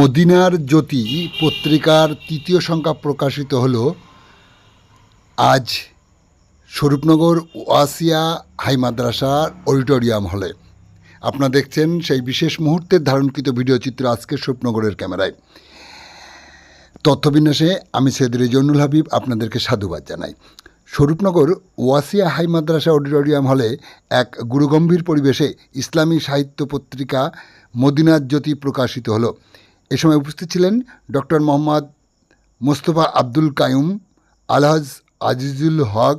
মদিনার জ্যোতি পত্রিকার তৃতীয় সংখ্যা প্রকাশিত হলো আজ স্বরূপনগর ওয়াসিয়া হাই মাদ্রাসার অডিটোরিয়াম হলে। আপনারা দেখছেন সেই বিশেষ মুহূর্তের ধারণকৃত ভিডিও চিত্র আজকের স্বরূপনগরের ক্যামেরায়। তথ্যবিন্যাসে আমি সৈয়দ রেজনুল হাবিব আপনাদেরকে সাধুবাদ জানাই। স্বরূপনগর ওয়াসিয়া হাই মাদ্রাসা অডিটোরিয়াম হলে এক গুরুগম্ভীর পরিবেশে ইসলামী সাহিত্য পত্রিকা মদিনার জ্যোতি প্রকাশিত হলো। এ সময় উপস্থিত ছিলেন ডক্টর মোহাম্মদ মোস্তফা আব্দুল কাইয়ুম, আলহাজ আজিজুল হক,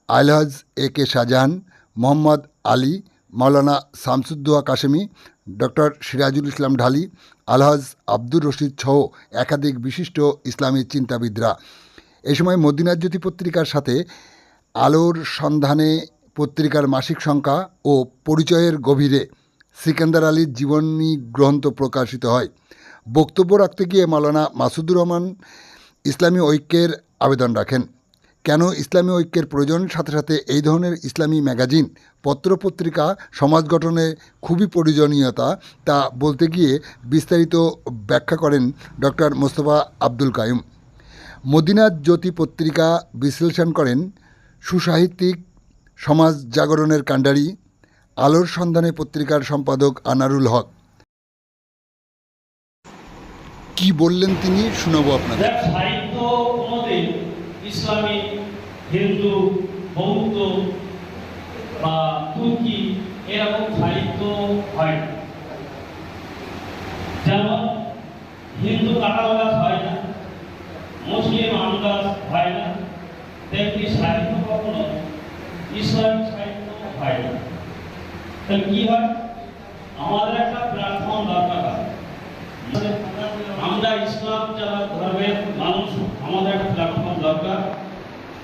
আলহাজ এ কে শাহজাহান, মোহাম্মদ আলী, মাওলানা শামসুদ্দোহা কাশেমি, ডক্টর সিরাজুল ইসলাম ঢালি, আলহাজ আব্দুর রশিদ সহ একাধিক বিশিষ্ট ইসলামী চিন্তাবিদরা। এই সময় মদিনার জ্যোতি পত্রিকার সাথে আলোর সন্ধানে পত্রিকার মাসিক সংখ্যা ও পরিচয়ের গভীরে সিকান্দার আলীর জীবনী গ্রন্থ প্রকাশিত হয়। বক্তব্য রাখতে গিয়ে মাওলানা মাসুদুর রহমান ইসলামী ঐক্যের আবেদন রাখেন। কেন ইসলামী ঐক্যের প্রয়োজন, সাথে সাথে এই ধরনের ইসলামী ম্যাগাজিন পত্রপত্রিকা সমাজ গঠনে খুবই প্রয়োজনীয়তা তা বলতে গিয়ে বিস্তারিত ব্যাখ্যা করেন ডক্টর মোস্তফা আব্দুল কাইয়ুম। মদিনার জ্যোতি পত্রিকা বিশ্লেষণ করেন সুসাহিত্যিক, সমাজ জাগরণের কাণ্ডারি, আলোর সন্ধানে পত্রিকার সম্পাদক আনারুল হক। কি বললেন তিনি শোনাবো আপনাদের। সাহিত্য কোনোদিন ইসলামী, হিন্দু, বৌদ্ধ বা তুর্কি এরকম সাহিত্য হয় না। যেমন হিন্দু কাঁঠাল গাছ হয় না, মুসলিম আম গাছ হয় না, তেমনি সাহিত্য কখনো ইসলামিক সাহিত্য হয় না। তাহলে কি হয়, আমাদের একটা প্ল্যাটফর্ম দরকার হয়। আমরা ইসলাম যারা ধর্মের মানুষ, আমাদের একটা প্ল্যাটফর্ম দরকার।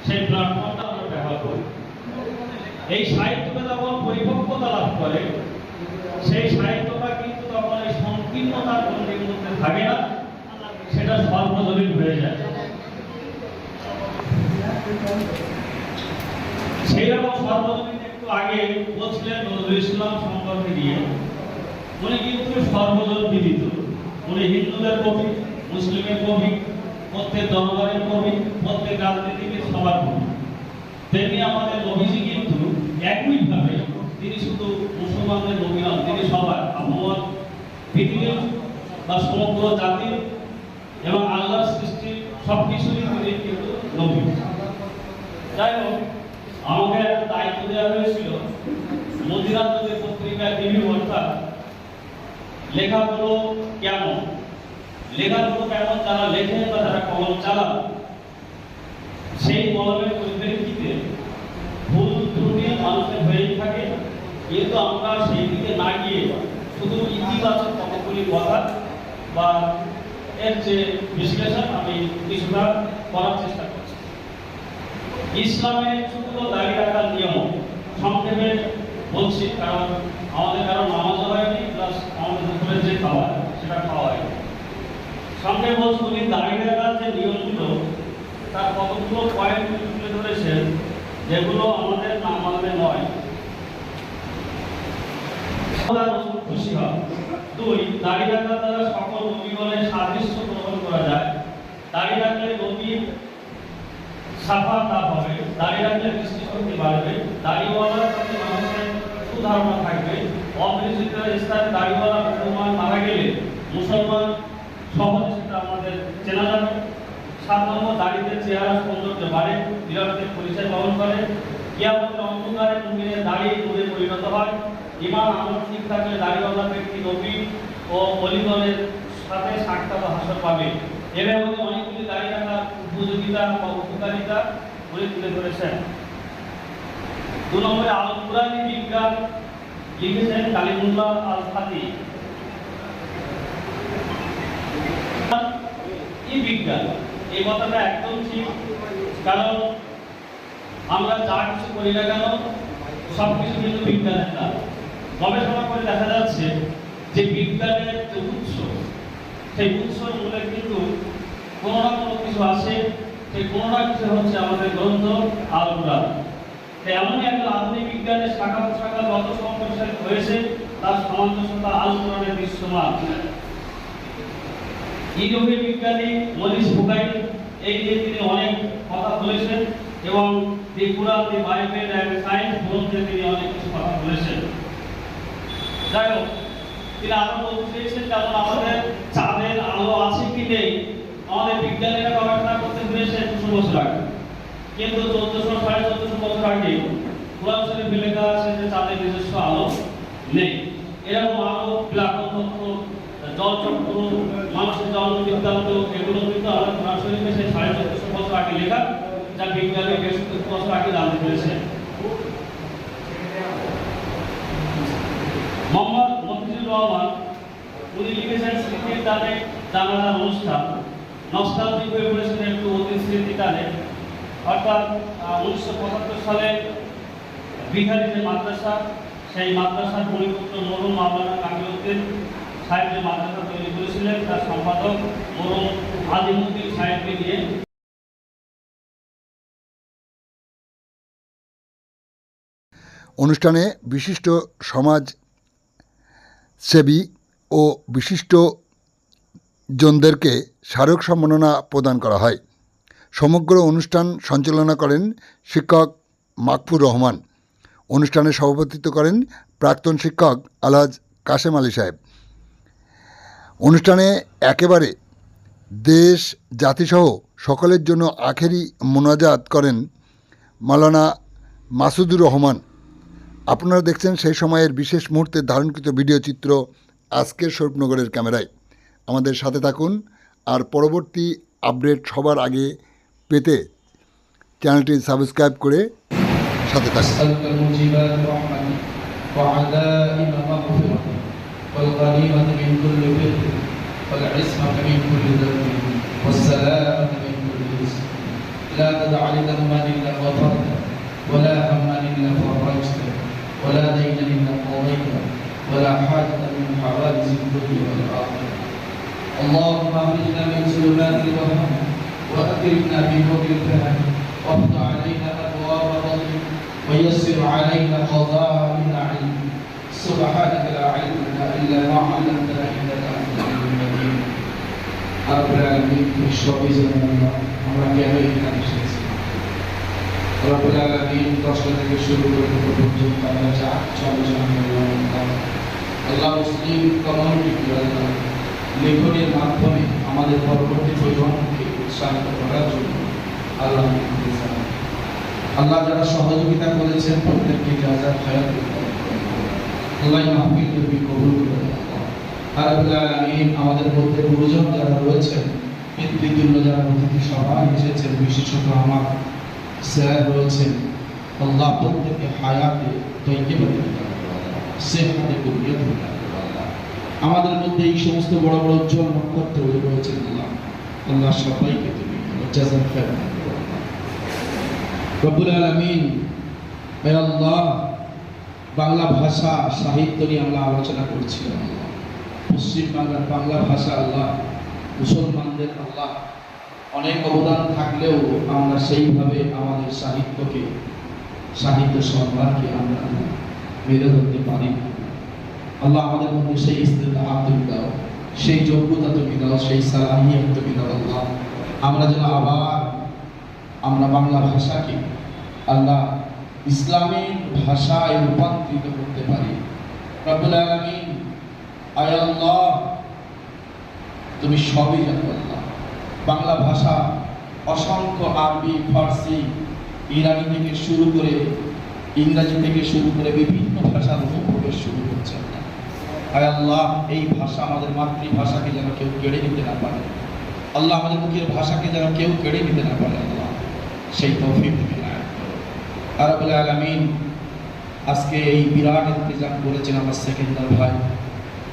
সেই প্ল্যাটফর্মটা আমরা ব্যবহার করি। এই সাহিত্যটা যখন পরিপক্কতা লাভ করে, সেই সাহিত্যটা কিন্তু তখন এই সংকীর্ণতার গণ্ডির মধ্যে থাকে না, সেটা সর্বজনীন হয়ে যায়। সেই রকম সর্বজনীন একটু আগে বলছিলেন নজরুল ইসলাম সম্পর্কে নিয়ে। উনি কিন্তু সর্বজন বিদিত। উনি হিন্দুদের কবি, মুসলিমের কবি, প্রত্যেক জনগণের কবি, প্রত্যেক রাজনীতিবিদ সবার কবি। তেমনি আমাদের নবীজি কিন্তু একইভাবে তিনি শুধু মুসলমানদের নবী নন, তিনি সবার আবহাওয়া পৃথিবীর বা সমগ্র জাতির এবং আল্লাহর সৃষ্টির সবকিছুরই তিনি কিন্তু নবী। যাই হোক, আমাকে একটা দায়িত্ব দেওয়া হয়েছিল মদিনার জ্যোতি পত্রিকার রিভিউ, অর্থাৎ লেখাগুলো কেমন, যারা লেখে বা যারা কলম চালান, সেই কলমের পরিপ্রেক্ষিতে ভুল ত্রুটি মানুষের হয়েই থাকে। কিন্তু আমরা সেই দিকে না গিয়ে শুধু ইতিবাচক কতগুলি কথা বা এর যে বিশ্লেষণ আমি কিছুটা করার চেষ্টা করছি। ইসলামে শুধু দাঁড়িয়ে রাখার নিয়ম সংক্ষেপে বলছি, কারণ আমাদের কারো নামাজ হয়নি, প্লাস আমাদের দুপুরের যে খাবার সেটা খাওয়া হয়নি। সংক্ষেপে বলছি, উনি দাঁড়িয়ে রাখার যে নিয়মগুলো তার কতগুলো পয়েন্ট তুলে ধরেছেন যেগুলো আমাদের না মানলে নয়। খুশি হয়। 2, দাঁড়িয়ে রাখার দ্বারা সকল নবীগণের সাদৃশ্য গ্রহণ করা যায়। দাঁড়িয়ে রাখলে নবীর সাফা লাভ হবে, দাঁড়িয়ে রাখলে দৃষ্টিশক্তি বাড়বে, দাড়িওয়ালার প্রতি মানুষের সুধারণা থাকবে। অপরিচিত স্থানে দাড়িওয়ালা মুসলমান মারা গেলে মুসলমান সহজে সেটা আমাদের চেনা যাবে। 7 নম্বর, দাড়িতে চেহারা সৌন্দর্য বাড়ে, বিরাটের পরিচয় বহন করে। কিয়ামতের অন্ধকারে মুমিনের দাড়ি নূরে পরিণত হয়। ইমান আমল ঠিক থাকলে দাড়িওয়ালা ব্যক্তি নবী ও ওলিগণের সাথে সাক্ষাৎ হাসর পাবে। এর মধ্যে অনেকগুলি দাঁড়িয়ে রাখার উপযোগিতা বা উপকারিতা উনি তুলে ধরেছেন। 2 নম্বরে, আল কুরআনি বিজ্ঞান লিখেছেন কালিমুল্লাহ আল ফাতি। এই বিজ্ঞান, এই কথাটা একদম ঠিক, কারণ আমরা যা কিছু করি না কেন সবকিছু কিন্তু বিজ্ঞানের না। গবেষণা করে দেখা যাচ্ছে যে বিজ্ঞানের যে উৎস, সেই উৎসর মূলে কিন্তু কোনো না কোনো কিছু আছে। সেই কোনো না কিছু হচ্ছে আমাদের গ্রন্থ আল কুরআন। এমনই একটা আধুনিক বিজ্ঞানের শাখা প্রশাখা যত সম্প্রসারিত হয়েছে তার সামঞ্জস্যতা আল কুরআনের দৃশ্যমান। ইউরোপীয় বিজ্ঞানী মরিস বুকাই এই নিয়ে তিনি অনেক কথা বলেছেন এবং দি কুরআন, দি বাইবেল এন্ড সায়েন্স গ্রন্থে তিনি অনেক কিছু কথা বলেছেন। যাই হোক, তিনি আরো বলতে চেয়েছেন যেমন আমাদের চাঁদের আলো আছে কি নেই আমাদের বিজ্ঞানীরা গবেষণা করতে পেরেছে 200 বছর আগে, কিন্তু 1400-1450 বছর আগে কোরআন শরীফে লেখা আছে যে চাঁদের নিজস্ব আলো নেই। এরকম আলো, ব্ল্যাক তত্ত্ব, জলচক্র, মানুষের জন্ম বৃত্তান্ত, এগুলো কিন্তু আমরা কোরআন শরীফে সেই 1450 বছর আগে লেখা, যা বিজ্ঞানী 150 বছর আগে জানতে পেরেছে। মোহাম্মদ মফিজুর রহমান উনি লিখেছেন স্মৃতির টানে জানালার অনুষ্ঠান, নস্টালজিক হয়ে পড়েছেন একটু অতীত স্মৃতি টানে। অর্থাৎ 1975 সালে বিহারি যে মাদ্রাসা, সেই মাদ্রাসার পরিপুত্র মরহুম মাওলানা কামিলউদ্দিন সাহেব যে মাদ্রাসা তৈরি করেছিলেন, তার সম্পাদক মরহুম আজিমউদ্দিন সাহেবকে নিয়ে অনুষ্ঠানে বিশিষ্ট সমাজসেবী ও বিশিষ্ট জনদেরকে স্মারক সম্মাননা প্রদান করা হয়। সমগ্র অনুষ্ঠান সঞ্চালনা করেন শিক্ষক মাকফুর রহমান। অনুষ্ঠানে সভাপতিত্ব করেন প্রাক্তন শিক্ষক আলহাজ কাশেম আলী সাহেব। অনুষ্ঠানে একেবারে দেশ জাতিসহ সকলের জন্য আখেরি মোনাজাত করেন মাওলানা মাসুদুর রহমান। আপনারা দেখছেন সেই সময়ের বিশেষ মুহূর্তে ধারণকৃত ভিডিও চিত্র আজকের স্বরূপনগরের ক্যামেরায়। আমাদের সাথে থাকুন আর পরবর্তী আপডেট সবার আগে পেতে চ্যানেলটি সাবস্ক্রাইব করে সাথে থাকুন। ولا هما إلا فرجته ولا دينا إلا قضيته ولا حاجة من حوادث الدنيا والآخرة. اللهم أخرجنا من ظلمات الوهم وأكرمنا بنور الفهم وافتح علينا أبواب فضلك ويسر علينا قضاء علم. سبحانك لا علم لنا إلا ما علمتنا إنك أنت العليم الحكيم. رب العالمين اشرب زماننا আমরা কেন এখানে এসেছি? রব্বুল আলামিন 10টা থেকে শুরু করে পর্যন্ত আমরা যা আলোচনা করলাম, আল্লাহ মুসলিম কমিউনিটি লেখনের মাধ্যমে আমাদের পরবর্তী প্রজন্মকে উৎসাহিত করার জন্য আল্লাহ যারা সহযোগিতা করেছেন প্রত্যেককে জাযাত খায়র আল্লাহ মাহফিলকে কবুল করে। রব্বুল আলামিন আমাদের মধ্যে গুরুজন যারা রয়েছেন, পিতৃতুল্য যারা অতিথি সভায় এসেছেন, বিশেষত আমার স্যার রয়েছেন, আল্লাহ প্রত্যেককে হায়াতে তৈয়বাতে সেহাতে কুরিয়াত আল্লাহ। আমাদের মধ্যে এই সমস্ত বড় বড় উজ্জ্বল নক্ষত্র রয়েছেন আল্লাহ, আল্লাহ সবাইকে তুমি জাযাত খায়র রব্বুল আলামিন। হে আল্লাহ, বাংলা ভাষা সাহিত্য নিয়ে আমরা আলোচনা করছিলাম। পশ্চিম বাংলার বাংলা ভাষা আল্লাহ মুসলমানদের আল্লাহ অনেক অবদান থাকলেও আমরা সেইভাবে আমাদের সাহিত্যকে, সাহিত্য সম্মানকে আমরা মেলে ধরতে পারি না। আল্লাহ আমাদের মধ্যে সেই ইস্তেতাআত তুমি দাও, সেই যোগ্যতা তুমি দাও, সেই সালাহিয়াত তুমি দাও আল্লাহ। আমরা যেন আবার আমরা বাংলা ভাষাকে আল্লাহ ইসলামের ভাষায় রূপান্তরিত করতে পারি। রব্বুল আলামিন, আয় আল্লাহ, তুমি সবই জানো আল্লাহ। বাংলা ভাষা অসংখ্য আরবি, ফার্সি, ইরানি থেকে শুরু করে ইংরাজি থেকে শুরু করে বিভিন্ন ভাষার অনুপ্রবেশ শুরু হচ্ছে। আয় আল্লাহ, এই ভাষা আমাদের মাতৃভাষাকে যেন কেউ কেড়ে নিতে না পারে আল্লাহ, আমাদের মুখের ভাষাকে যেন কেউ কেড়ে নিতে না পারে আল্লাহ, সেই তৌফিক তুমি এনায়েত করো। রব্বুল আলামিন, আজকে এই বিরাট ইন্তজাম করেছেন আমার সেকেন্দার ভাই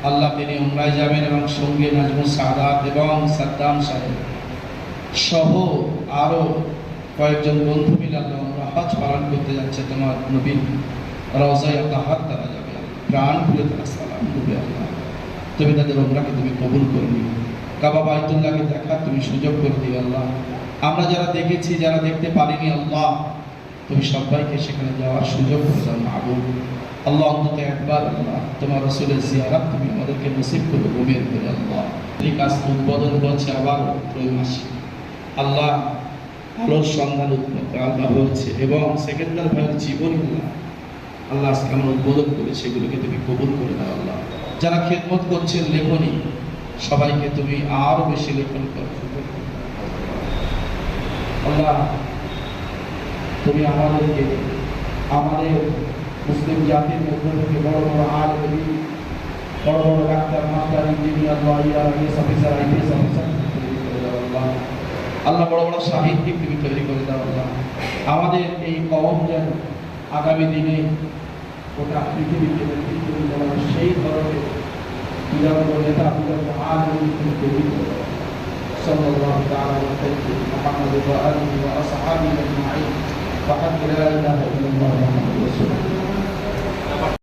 আল্লাহ, তিনি উমরায় যাবেন এবং সঙ্গে নাজমুল সাদাত এবং সাদ্দাম সাহেব সহ আরো কয়েকজন বন্ধু মিলে আল্লাহ আমরা হজ পালন করতে যাচ্ছে। তোমার নবীর রওজায়ে তাহার তারা যাবে, প্রাণ খুলে তারা সালাম করবে আল্লাহ। তুমি তাদের উমরাকে তুমি কবুল করে নিও, কাবা বাইতুল্লাহকে দেখার তুমি সুযোগ করে দিও আল্লাহ। আমরা যারা দেখেছি, যারা দেখতে পারিনি আল্লাহ, তুমি সবাইকে সেখানে যাওয়ার সুযোগ করে দাও মাহবুব আল্লাহ। অন্তত একবার আল্লাহ তোমার রাসূলের জিয়ারত তুমি আমাদেরকে নসিব করে, কবুল করে আল্লাহ। এই কাজ উদ্বোধন করছে আবার ত্রৈমাসিক। আল্লাহ আলোর সন্ধান আল্লাহ হয়েছে এবং সেকেন্ডার ভাইয়ের জীবনী আল্লাহ আজকে আমরা উদ্বোধন করি, সেগুলোকে তুমি কবুল করে দাও আল্লাহ। যারা খেদমত করছেন লেখনী, সবাইকে তুমি আরো বেশি লেখন করো আল্লাহ। তুমি আমাদেরকে আমাদের মুসলিম জাতির মধ্যে থেকে বড় বড় আলেম, বড় বড় doctor, master, engineer, lawyer, IAS officer, IPS officer তৈরি করে দাও আল্লাহ। আল্লাহ বড় বড় সাহিত্যিক তুমি তৈরি করে দাও আল্লাহ। আমাদের এই কওম যেন আগামী দিনে গোটা পৃথিবীকে নেতৃত্ব দিতে পারে সেই ধরনের বিরাট নেতা, বিরাট আলেম তুমি তৈরি করে দাও। সাল্লাল্লাহু তাআলা আলা মুহাম্মাদ ওয়া আলিহি ওয়া আসহাবিহি আজমাইন। وحق لا إله إلا الله